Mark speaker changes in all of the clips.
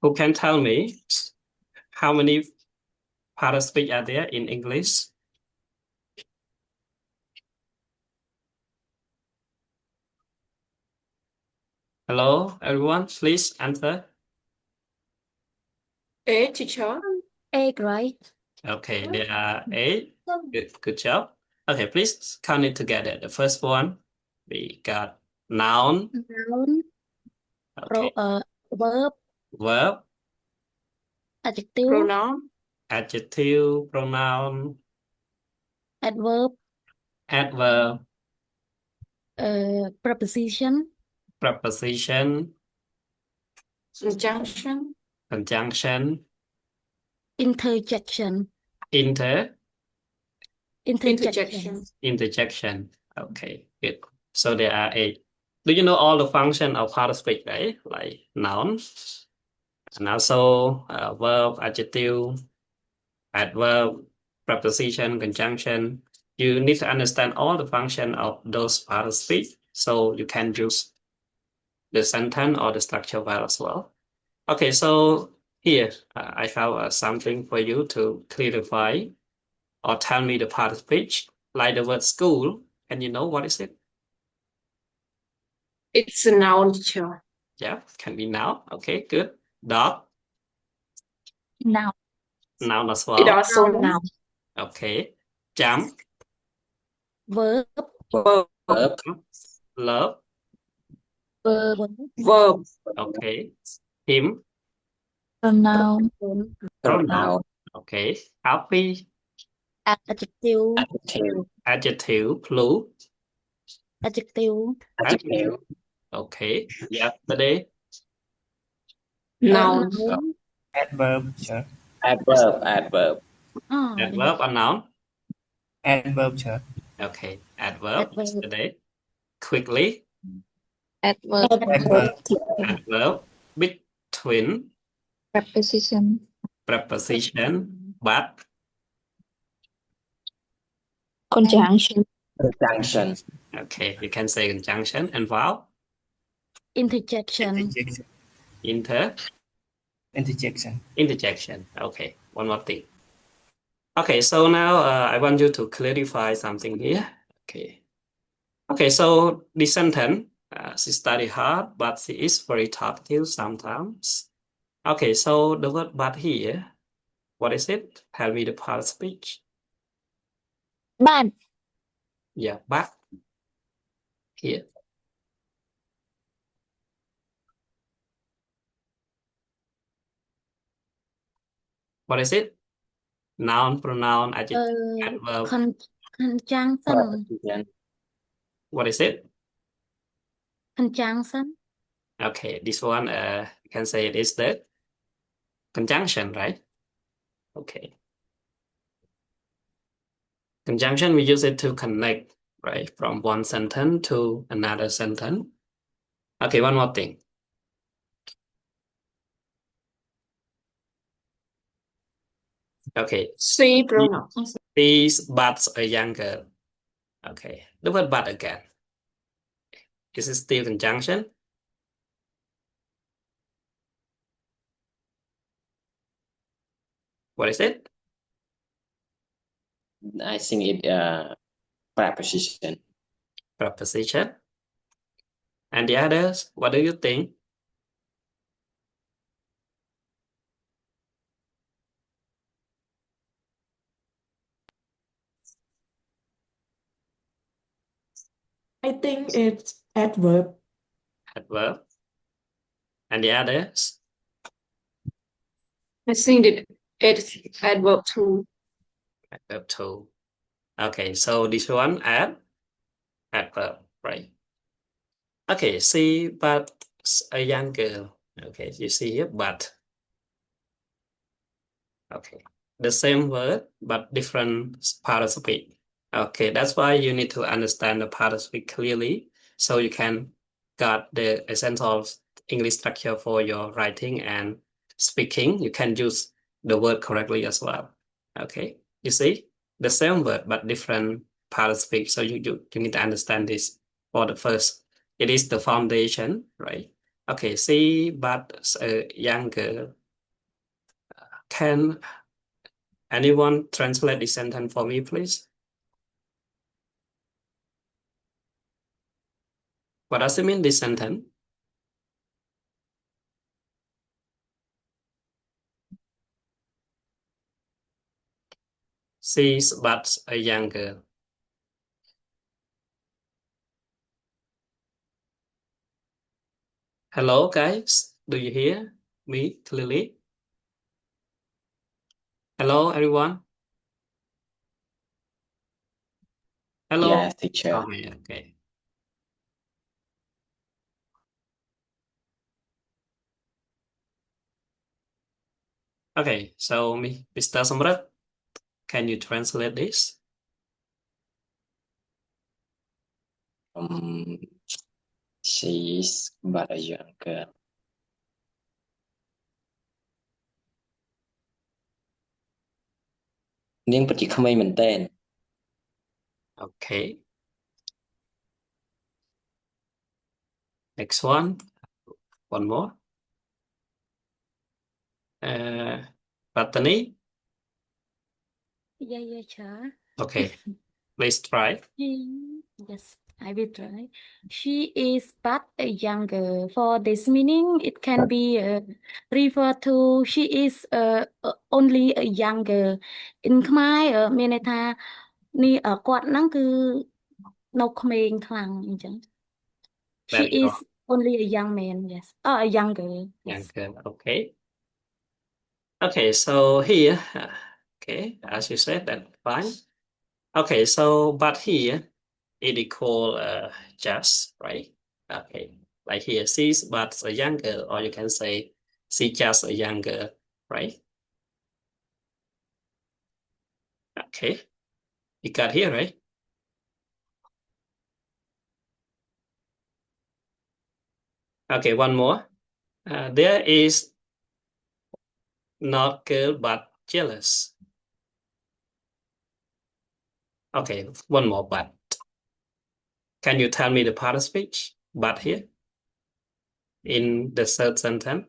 Speaker 1: Who can tell me how many part of speech are there in English? Hello, everyone, please answer.
Speaker 2: 8, teacher.
Speaker 3: 8, right?
Speaker 1: Okay, there are 8. Good job. Okay, please count it together. The first one, we got noun.
Speaker 3: Noun,
Speaker 1: Okay,
Speaker 3: verb,
Speaker 1: verb,
Speaker 3: adjective,
Speaker 2: Pronoun.
Speaker 1: adjective, pronoun,
Speaker 3: adverb,
Speaker 1: adverb,
Speaker 3: preposition,
Speaker 1: preposition,
Speaker 2: Conjunction.
Speaker 1: conjunction,
Speaker 3: interjection,
Speaker 1: interjection.
Speaker 2: Interjection.
Speaker 1: Okay, good. So there are 8. Do you know all the function of part of speech, right? Like noun, and also verb, adjective, adverb, preposition, conjunction. You need to understand all the function of those part of speech, so you can use the sentence or the structure well as well. Okay, so here I have something for you to clarify or tell me the part of speech, like the word school. Can you know what is it?
Speaker 2: It's a noun, teacher.
Speaker 1: Yeah, can be noun. Okay, good. Dog,
Speaker 3: noun,
Speaker 1: noun as
Speaker 2: It
Speaker 1: well.
Speaker 2: also noun.
Speaker 1: Okay. Jump,
Speaker 3: verb,
Speaker 2: Verb.
Speaker 1: love.
Speaker 2: Verb.
Speaker 1: Okay. Him,
Speaker 3: pronoun,
Speaker 1: pronoun. Okay. Happy,
Speaker 3: adjective,
Speaker 1: adjective, plural.
Speaker 3: adjective,
Speaker 1: Adjective. Okay. Yesterday,
Speaker 2: Noun.
Speaker 3: noun,
Speaker 4: Adverb, sir.
Speaker 1: adverb
Speaker 3: yeah.
Speaker 1: or noun.
Speaker 4: Adverb, sir.
Speaker 1: Okay. Adverb.
Speaker 3: Adverb,
Speaker 1: Yesterday. Quickly,
Speaker 3: adverb,
Speaker 4: Adverb.
Speaker 1: adverb. Between,
Speaker 3: preposition,
Speaker 1: preposition, but.
Speaker 3: conjunction,
Speaker 1: Okay, you can say conjunction and vowel.
Speaker 3: interjection,
Speaker 4: Interjection. Interjection.
Speaker 1: Interjection. Okay, one more thing. Okay, so now I want you to clarify something here. Okay. Okay, so the sentence, she studied hard, but she is very talkative sometimes. Okay, so the word but here, what is it? Tell me the part of speech.
Speaker 3: but,
Speaker 1: Yeah, but here. What is it? Noun, pronoun, adjective, adverb.
Speaker 3: conjunction,
Speaker 1: What is it?
Speaker 3: conjunction,
Speaker 1: Okay, this one, you can say it is the conjunction, right? Okay. Conjunction, we use it to connect, right, from one sentence to another sentence. Okay, one more thing. Okay,
Speaker 2: C pronoun.
Speaker 1: these buts a young girl. Okay, the word but again. Is it still conjunction? What is it?
Speaker 5: I think it preposition.
Speaker 1: Preposition. And the others, what do you think?
Speaker 2: I think it's adverb.
Speaker 1: Adverb. And the others?
Speaker 2: I think that it's adverb too.
Speaker 1: Adverb too. Okay, so this one adverb, right? Okay, see, but a young girl. Okay, you see here, but. Okay, the same word, but different part of speech. Okay, that's why you need to understand the part of speech clearly, so you can got the essence of English structure for your writing and speaking. You can use the word correctly as well. Okay, you see, the same word, but different part of speech. So you need to understand this for the first. It is the foundation, right? Okay, see, but a young girl. Can anyone translate the sentence for me, please? What does it mean, this sentence? She's but a young girl. Hello, guys. Do you hear me clearly? Hello, everyone. Hello.
Speaker 5: Yes, teacher.
Speaker 1: Okay, okay. Okay, so Mr. Samrat, can you translate this?
Speaker 5: She's but a young girl. នាងពិតជាក្មេងមែនទែន
Speaker 1: Okay. Next one. One more. Patani.
Speaker 3: Yeah, sure.
Speaker 1: Okay, please try.
Speaker 3: Yes, I will try. She is but a younger. For this meaning, it can be referred to she is only a younger. In Khmer មានន័យថានេះគាត់ហ្នឹងគឺនៅក្មេងខ្លាំងអញ្ចឹង She
Speaker 1: Very
Speaker 3: is
Speaker 1: good.
Speaker 3: only a young man, yes. A younger, yes.
Speaker 1: Young girl. Okay. Okay, so here, okay, as you said, that fine. Okay, so but here it is called just, right? Okay, like here, she's but a young girl, or you can say she just a young girl, right? Okay, you got here, right? Okay, one more. There is not girl but jealous. Okay, one more but. Can you tell me the part of speech? But here in the third sentence.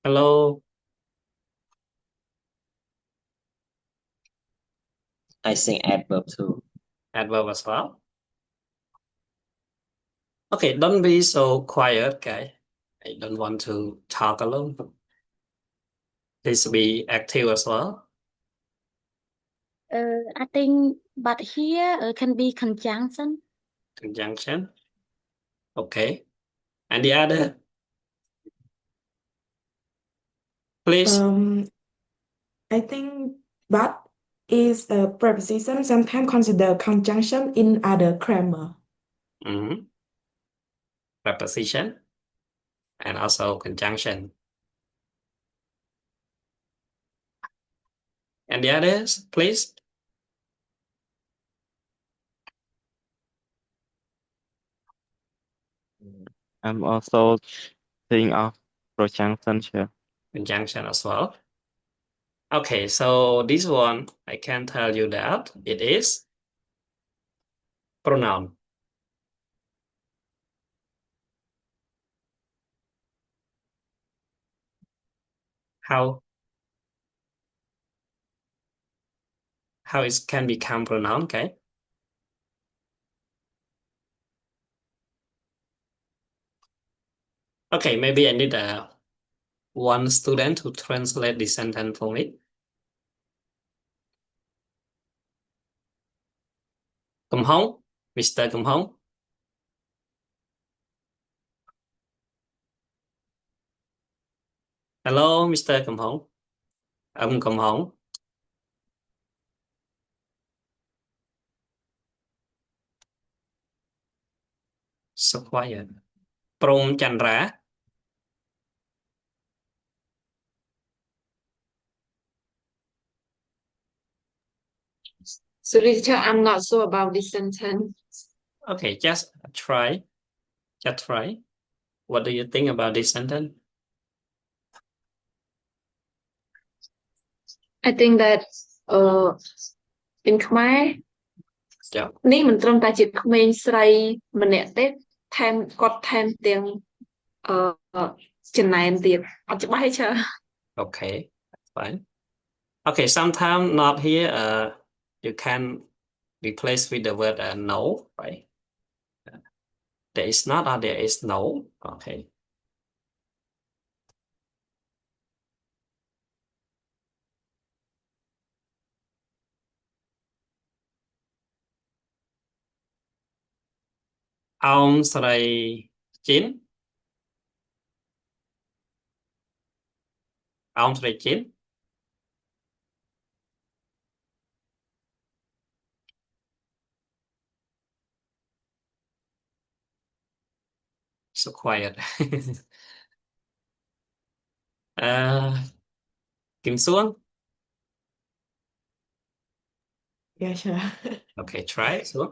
Speaker 1: Hello.
Speaker 5: I think adverb too.
Speaker 1: Adverb as well. Okay, don't be so quiet, okay? I don't want to talk alone. Please be active as well.
Speaker 3: I think but here can be conjunction.
Speaker 1: Conjunction. Okay. And the other? Please.
Speaker 2: I think but is a preposition sometimes considered conjunction in other grammar.
Speaker 1: Mhm. Preposition and also conjunction. And the others, please.
Speaker 6: I'm also thinking of conjunction here.
Speaker 1: Conjunction as well. Okay, so this one, I can tell you that it is pronoun. How it can become pronoun, okay? Okay, maybe I need one student to translate the sentence for me. Cầm Hong, Mr. Cầm Hong. Hello, Mr. Cầm Hong. Ông Cầm Hong. So quiet. Prong Chandra.
Speaker 2: So teacher, I'm not sure about this sentence.
Speaker 1: Okay, just try. Just try. What do you think about this sentence?
Speaker 7: I think that in Khmer
Speaker 1: Yeah.
Speaker 7: នេះមិនត្រឹមតែជាក្មេងស្រីម្នាក់ទេថែមគាត់ថែមទាំងចំណែនទៀតអត់ច្បាស់ទេចា
Speaker 1: Okay, that's fine. Okay, sometimes not here. You can replace with the word no, right? There is not or there is no. Okay. Ông sợi chín. Ông sợi chín. So quiet. Kim Xuân.
Speaker 2: Yeah, sure.
Speaker 1: Okay, try it. Xuân.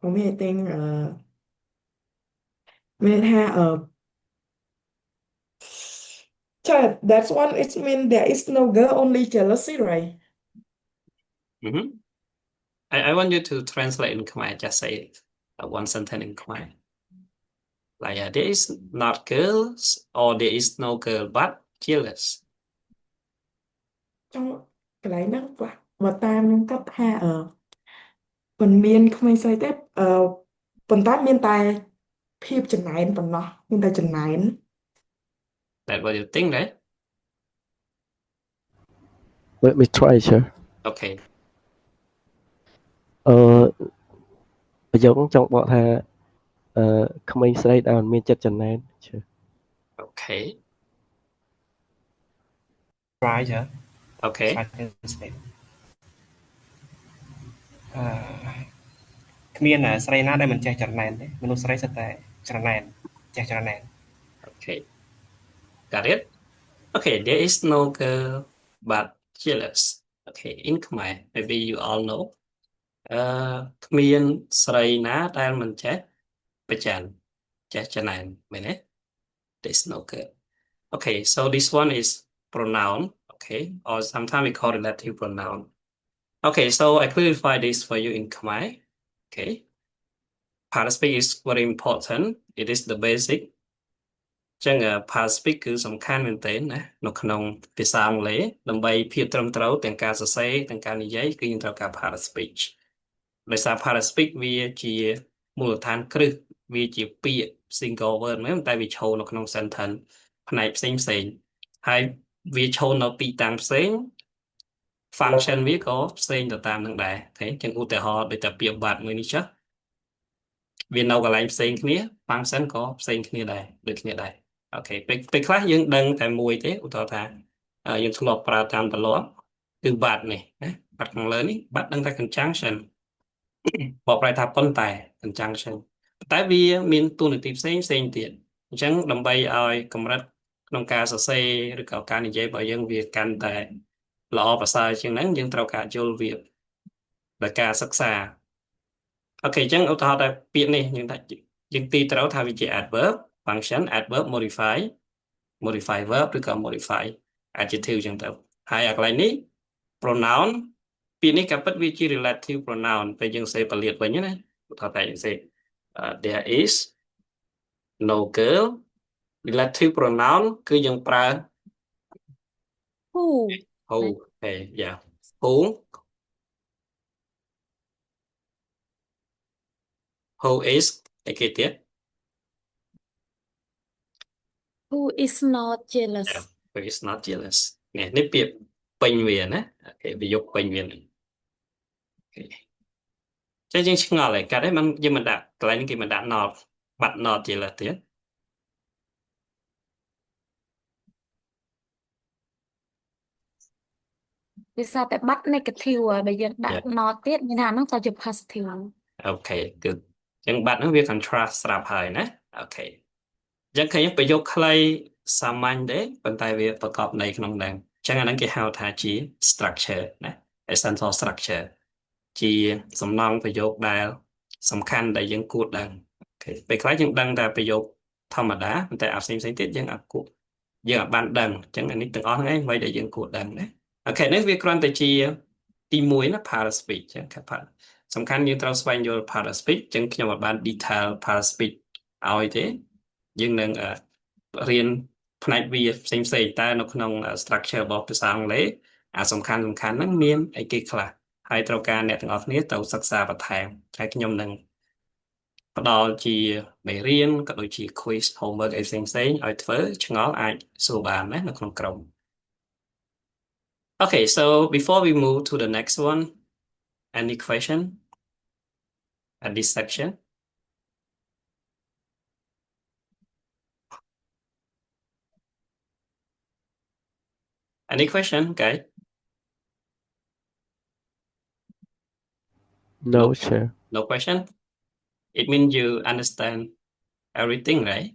Speaker 2: For me, I think Child, that's one. It means there is no girl, only jealousy, right?
Speaker 1: Mhm. I want you to translate in Khmer. Just say one sentence in Khmer. Like there is not girls or there is no girl but jealous.
Speaker 2: Trong cái này nó và tam cấp ha phần miền không ai xây tiếp phần tám miền tài phim chừng này phần nó miền tài chừng này
Speaker 1: That's what you think, right?
Speaker 8: Let me try, sir.
Speaker 1: Okay.
Speaker 8: ប្រយោគចង់បកថាក្មេងស្រីដែលមិនមានចិត្តចំណែន
Speaker 1: Okay.
Speaker 4: Try, sir.
Speaker 1: Okay.
Speaker 4: Try to translate. គ្មានស្រីណាដែលមិនចេះចំណែនទេមនុស្សស្រីសុទ្ធតែចំណែនចេះចំណែន
Speaker 1: Okay. Got it? Okay, there is no girl but jealous. Okay, in Khmer, maybe you all know. គ្មានស្រីណាដែលមិនចេះប្រច័ណ្ឌចេះចំណែនមែនទេ There's no girl. Okay, so this one is pronoun, okay, or sometimes we call relative pronoun. Okay, so I clarify this for you in Khmer. Okay. Participate is very important. It is the basic. ចឹង participate គឺសំខាន់មែនទែនណានៅក្នុងភាសាអង់គ្លេសដើម្បីភាពត្រឹមត្រូវទាំងការសរសេរទាំងការនិយាយគឺយើងត្រូវការ participate ដោយសារ participate វាជាមូលដ្ឋានគ្រឹះវាជាពាក្យ single word មែនតែវាឈរនៅក្នុង sentence ផ្នែកផ្សេងហើយវាឈរនៅទីតាំងផ្សេង function វាក៏ផ្សេងទៅតាមនឹងដែរអូខេចឹងឧទាហរណ៍ដូចតែពាក្យ but មួយនេះចុះវានៅកន្លែងផ្សេងគ្នា function ក៏ផ្សេងគ្នាដែរដូចគ្នាដែរអូខេពេលខ្លះយើងដឹងតែមួយទេឧទាហរណ៍ថាយើងធ្លាប់ប្រើតាមទម្លាប់គឺ but នេះណា but ខាងលើនេះ but ដឹងតែ conjunction បកប្រែថាប៉ុន្តែ conjunction តែវាមានតួនាទីផ្សេងទៀតអញ្ចឹងដើម្បីឲ្យកម្រិតក្នុងការសរសេរឬក៏ការនិយាយរបស់យើងវាកាន់តែល្អប្រសើរជាងហ្នឹងយើងត្រូវការយល់វាដោយការសិក្សាអូខេអញ្ចឹងឧទាហរណ៍តែពាក្យនេះយើងទីត្រូវថាវាជា adverb function adverb modify verb ឬក៏ modify adjective អញ្ចឹងទៅហើយអាកន្លែងនេះ pronoun ពាក្យនេះក៏ពិតវាជា relative pronoun ពេលយើងសេពលាតវិញណាឧទាហរណ៍តែយើងសេ there is no girl relative pronoun គឺយើងប្រើ
Speaker 3: who
Speaker 1: okay yeah who is អីគេទៀត
Speaker 3: who is not jealous
Speaker 1: yeah who is not jealous នេះពាក្យពេញវាណាអូខេប្រយោគពេញវាអូខេចឹងយើងឆ្ងល់ហើយកាត់ហ្នឹងយើងមិនដាក់កន្លែងនេះគេមិនដាក់ not but not jealous ទៀត
Speaker 3: វាសារតែបាត់ negative បើយើងដាក់ not ទៀតមានថាហ្នឹងទៅជា positive
Speaker 1: អូខេគឺចឹងបាត់ហ្នឹងវា contrast ស្រាប់ហើយណាអូខេចឹងឃើញប្រយោគខ្លីសាមញ្ញទេប៉ុន្តែវាប្រកបន័យក្នុងហ្នឹងចឹងអាហ្នឹងគេហៅថាជា structure ណា essential structure ជាសំណង់ប្រយោគដែលសំខាន់ដែលយើងគួរដឹងអូខេ Okay ពេលខ្លះយើងដឹងតែប្រយោគធម្មតាប៉ុន្តែអាផ្សេងទៀតយើងអត់គួរយើងអត់បានដឹងអញ្ចឹងអានេះទាំងអស់ហ្នឹងឯងអ្វីដែលយើងគួរដឹងណាអូខេនេះវាគ្រាន់តែជាទី1ណា para speech អញ្ចឹងសំខាន់យើងត្រូវស្វែងយល់ para speech អញ្ចឹងខ្ញុំអត់បាន detail para speech ឲ្យទេយើងនឹងរៀនផ្នែកវាផ្សេងតែនៅក្នុង structure របស់ភាសាអង់គ្លេសអាសំខាន់ហ្នឹងមានអីគេខ្លះហើយត្រូវការអ្នកទាំងអស់គ្នាទៅសិក្សាបន្ថែមហើយខ្ញុំនឹងផ្ដល់ជាមេរៀនក៏ដូចជា quiz homework អីផ្សេងឲ្យធ្វើឆ្ងល់អាចសួរបានណានៅក្នុងក្រុម Okay, so before we move to the next one, any question at this section? Any question, guys?
Speaker 8: No, sir.
Speaker 1: No question? It means you understand everything, right?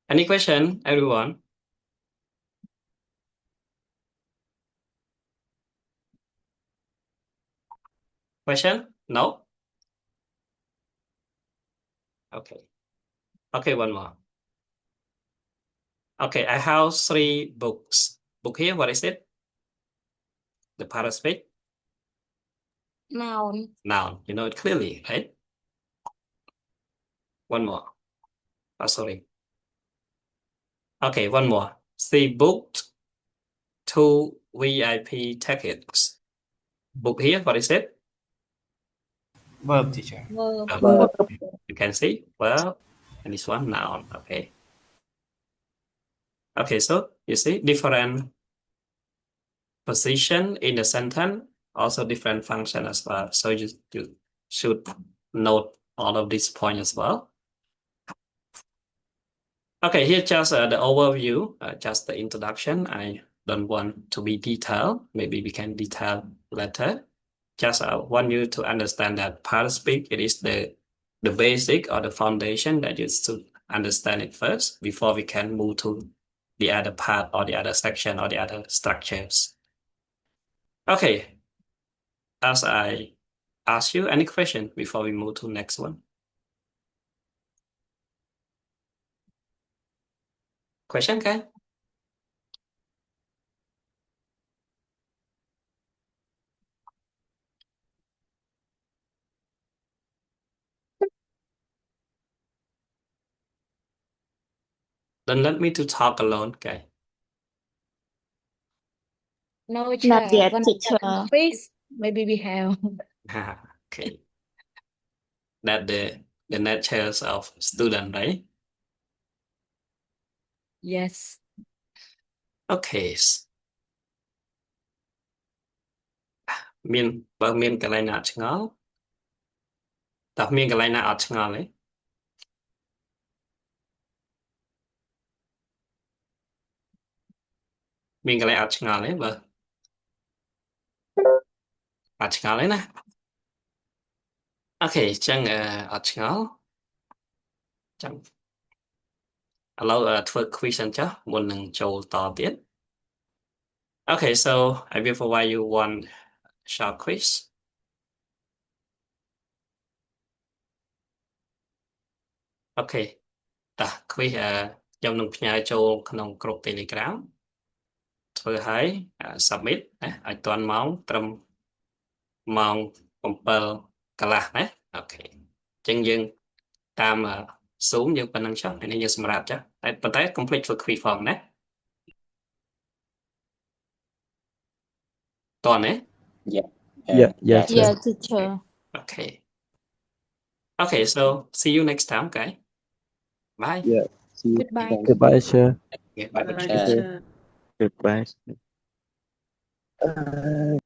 Speaker 1: Any question, everyone? Question? No? Okay. Okay, one more. Okay, I have 3 books. Book here, what is it? The para speech?
Speaker 3: Noun.
Speaker 1: Noun. You know it clearly, right? One more. Oh, sorry. Okay, one more. She booked 2 VIP tickets. Book here, what is it?
Speaker 4: Verb, teacher.
Speaker 3: Verb.
Speaker 2: Verb.
Speaker 1: You can see verb, and this one noun. Okay. Okay, so you see different position in the sentence, also different function as well. So you should note all of these points as well. Okay, here just the overview, just the introduction. I don't want to be detailed. Maybe we can detail later. Just want you to understand that para speech, it is the basic or the foundation that you should understand it first before we can move to the other part or the other section or the other structures. Okay, as I ask you, any question before we move to next one? Question, okay? Don't let me to talk alone, okay?
Speaker 3: No,
Speaker 9: Not
Speaker 3: chair.
Speaker 9: yet,
Speaker 3: When
Speaker 9: teacher.
Speaker 3: space, maybe we have.
Speaker 1: Okay. That the natures of student, right?
Speaker 3: Yes.
Speaker 1: Okay. បើមានកន្លែងណាអត់ឆ្ងល់តើមានកន្លែងណាអត់ឆ្ងល់ទេមានកន្លែងអត់ឆ្ងល់ទេបើអត់ឆ្ងល់ទេណាអូខេអញ្ចឹងអត់ឆ្ងល់ចឹងឥឡូវធ្វើ quiz សិនចុះមុននឹងចូលតទៀត Okay, so I will provide you one short quiz. Okay. តោះ quiz ខ្ញុំនឹងផ្ញើចូលក្នុងក្រុម Telegram ធ្វើឲ្យ submit ណាឲ្យទាន់ម៉ោងត្រឹមម៉ោង7កន្លះណាអូខេអញ្ចឹងយើងតាម Zoom យើងប៉ុណ្ណឹងចុះនេះយើងសម្រាប់ចុះតែប៉ុន្តែ complete ធ្វើ quiz form ណាតោះណា
Speaker 5: Yeah.
Speaker 8: Yes, sir.
Speaker 9: Yeah, teacher.
Speaker 1: Okay. Okay, so see you next time, okay? Bye.
Speaker 6: Yeah. See you.
Speaker 3: Goodbye.
Speaker 8: Goodbye, sir.
Speaker 1: Yeah, bye.
Speaker 5: Bye.
Speaker 6: Goodbye.